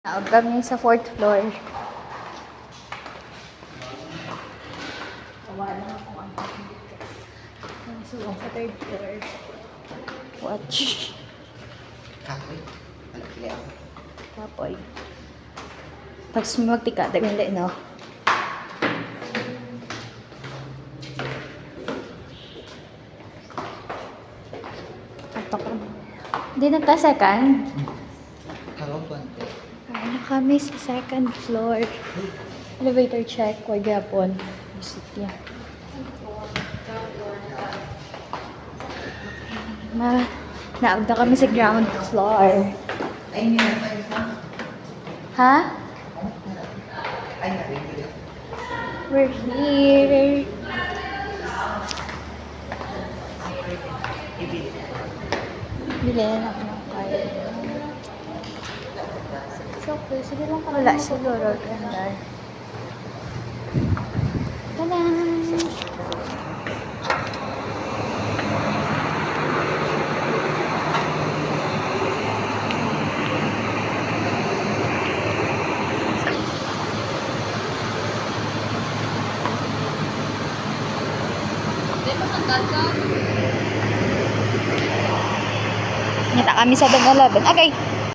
Tawag kami sa 4th floor. Wala ako ang so, sa 3rd floor. Watch. Kapoy. Nagkili ako. Kapoy. Tapos magtika, dagali, no? Ato ko. Hindi na ta second. Harong konti. Ay na kami sa 2nd floor. Elevator check. Huwag yapon. Visit niya. Naag na kami sa ground floor. Ay, hindi na tayo sa. Ha? Ay, nabibili. We're here. Ibili. Bili na ako ng card. It's okay. Sige lang ka. Wala siguro. Ganda. Tadan! Kita kami sa 7-Eleven. Okay.